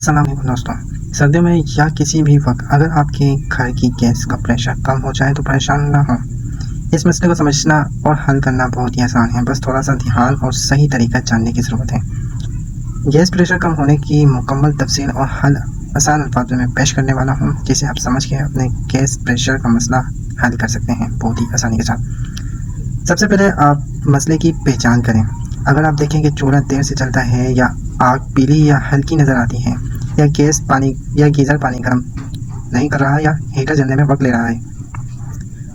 अस्सलाम वालेकुम दोस्तों। सर्दियों में या किसी भी वक्त अगर आपके घर की गैस का प्रेशर कम हो जाए तो परेशान ना हो। इस मसले को समझना और हल करना बहुत ही आसान है, बस थोड़ा सा ध्यान और सही तरीका जानने की ज़रूरत है। गैस प्रेशर कम होने की मुकम्मल तफसील और हल आसान अल्फाज में पेश करने वाला हूँ, जिसे आप समझ के अपने गैस प्रेशर का मसला हल कर सकते हैं बहुत ही आसानी के साथ। सबसे पहले आप मसले की पहचान करें। अगर आप देखें कि चूल्हा देर से चलता है या आग पीली या हल्की नज़र आती है या गैस पानी या गीज़र पानी गर्म नहीं कर रहा या हीटर जलने में वक्त ले रहा है,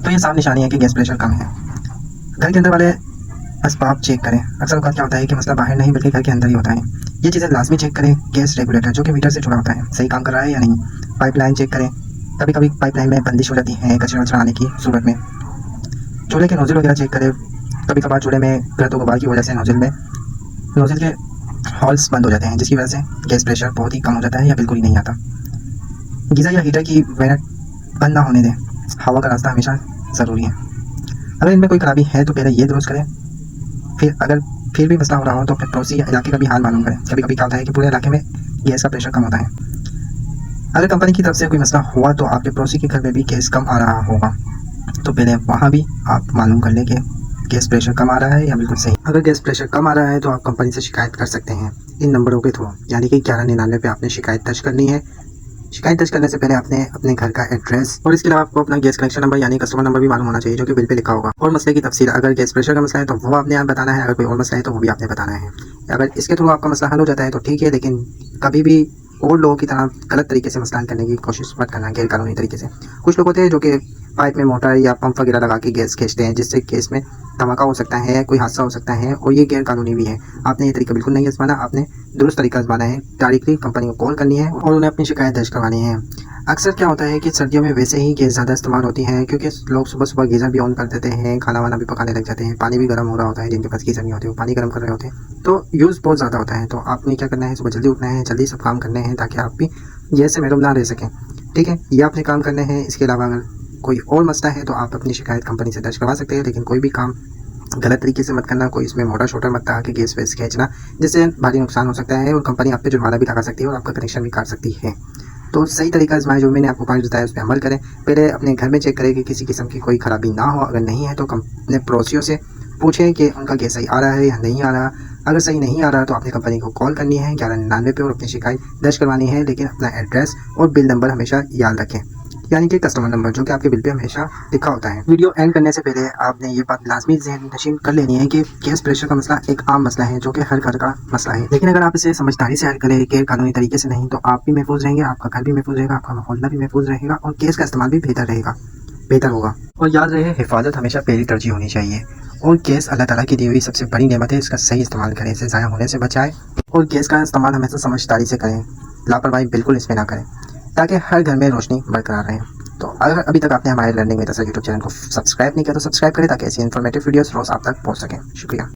तो ये साफ निशानी है कि गैस प्रेशर कम है। घर के अंदर वाले असबाब चेक करें। अक्सर औक़ात क्या होता है कि मसला बाहर नहीं बल्कि घर के अंदर ही होता है। ये चीज़ें लाजमी चेक करें। गैस रेगुलेटर जो कि मीटर से जुड़ा होता है सही काम कर रहा है या नहीं। पाइपलाइन चेक करें। कभी कभी पाइपलाइन में बंदिश हो जाती है कचरा वचरा आने की सूरत में। चूल्हे के नोज़ल वगैरह चेक करें। कभी कभार चूल्हे में गर्द गुबार की वजह से नोज़ल के हॉल्स बंद हो जाते हैं, जिसकी वजह से गैस प्रेशर बहुत ही कम हो जाता है या बिल्कुल ही नहीं आता। गीज़र या हीटर की वेंट बंद ना होने दें। हवा का रास्ता हमेशा ज़रूरी है। अगर इनमें कोई खराबी है तो पहले ये दुरुस्त करें। फिर भी मसला हो रहा हो तो अपने पड़ोसी या इलाके का भी हाल मालूम करें। कभी कभी क्या होता है कि पूरे इलाके में गैस का प्रेशर कम होता है। अगर कंपनी की तरफ से कोई मसला हुआ तो आपके पड़ोसी के घर में भी गैस कम आ रहा होगा, तो पहले वहाँ भी आप मालूम कर लें कि गैस प्रेशर कम आ रहा है या बिल्कुल सही। अगर गैस प्रेशर कम आ रहा है तो आप कंपनी से शिकायत कर सकते हैं इन नंबरों के थ्रू, यानी कि 1199 पे आपने शिकायत दर्ज करनी है। शिकायत दर्ज करने से पहले आपने अपने घर का एड्रेस और इसके अलावा आपको अपना गैस कनेक्शन नंबर यानी कस्टमर नंबर भी मालूम होना चाहिए, जो कि बिल पे लिखा होगा। और मसले की तफसील, अगर गैस प्रेशर का मसला है तो वो आपने आप बताना है, अगर कोई और मसला है तो वो भी आपने बताना है। अगर इसके थ्रू आपका मसला हल हो जाता है तो ठीक है, लेकिन कभी भी और लोगों की तरह गलत तरीके से मसला हल करने की कोशिश मत करना गैर कानूनी तरीके से। कुछ लोग होते हैं जो कि पाइप में मोटर या पंप वगैरह लगा के गैस खींचते हैं, जिससे गैस में धमाका हो सकता है, कोई हादसा हो सकता है, और ये गैर कानूनी भी है। आपने ये तरीका बिल्कुल नहीं आजमाना। आपने दुरुस्त तरीका आजमाना है। डायरेक्टली कंपनी को कॉल करनी है और उन्हें अपनी शिकायत दर्ज करवानी है। अक्सर क्या होता है कि सर्दियों में वैसे ही गैस ज़्यादा इस्तेमाल होती है, क्योंकि लोग सुबह सुबह गीज़र भी ऑन कर देते हैं, खाना वाना भी पकाने लग जाते हैं, पानी भी गर्म हो रहा होता है। जिनके पास गीज़र नहीं होते वो पानी गर्म कर रहे होते हैं, तो यूज़ बहुत ज़्यादा होता है। तो आपने क्या करना है, सुबह जल्दी उठना है, जल्दी सब काम करने हैं, ताकि आप भी गैस से महरूम ना रह सकें। ठीक है, ये आपने काम करने हैं। इसके अलावा अगर कोई और मसला है तो आप अपनी शिकायत कंपनी से दर्ज करवा सकते हैं, लेकिन कोई भी काम गलत तरीके से मत करना। कोई इसमें मोटा शोटर मत आके गैस वेस खींचना, जिससे भारी नुकसान हो सकता है और कंपनी आप पे जुर्माना भी लगा सकती है और आपका कनेक्शन भी काट सकती है। तो सही तरीका आजमाएं, जो मैंने आपको पॉइंट बताया उस पर अमल करें। पहले अपने घर में चेक करें कि किसी किस्म की कोई खराबी ना हो। अगर नहीं है तो अपने पड़ोसियों से पूछें कि उनका गैस सही आ रहा है या नहीं आ रहा। अगर सही नहीं आ रहा तो आपने कंपनी को कॉल करनी है 1199 पे और अपनी शिकायत दर्ज करवानी है, लेकिन अपना एड्रेस और बिल नंबर हमेशा याद रखें, यानी कि कस्टमर नंबर जो कि आपके बिल पे हमेशा लिखा होता है। वीडियो एंड करने से पहले आपने ये बात लाजमी ज़हन नशीन कर लेनी है कि गैस प्रेशर का मसला एक आम मसला है, जो कि हर घर का मसला है। लेकिन अगर आप इसे समझदारी से हल करें गैर कानूनी तरीके से नहीं, तो आप भी महफूज रहेंगे, आपका घर भी महफूज रहेगा, आपका मोहल्ला भी महफूज रहेगा और गैस का इस्तेमाल भी बेहतर होगा। और याद रहे, हिफाजत हमेशा पहली तरजीह होनी चाहिए। और गैस अल्लाह ताला की दी हुई सबसे बड़ी नेमत है, इसका सही इस्तेमाल करें, इसे ज़ाया होने से बचाएं। और गैस का इस्तेमाल हमेशा समझदारी से करें, लापरवाही बिल्कुल इसमें ना करें, ताकि हर घर में रोशनी बरकरार रहे। तो अगर अभी तक आपने हमारे लर्निंग विद असर यूट्यूब चैनल को सब्सक्राइब नहीं किया तो सब्सक्राइब करें, ताकि ऐसी इन्फॉर्मेटिव वीडियोस रोज़ आप तक पहुंच सकें। शुक्रिया।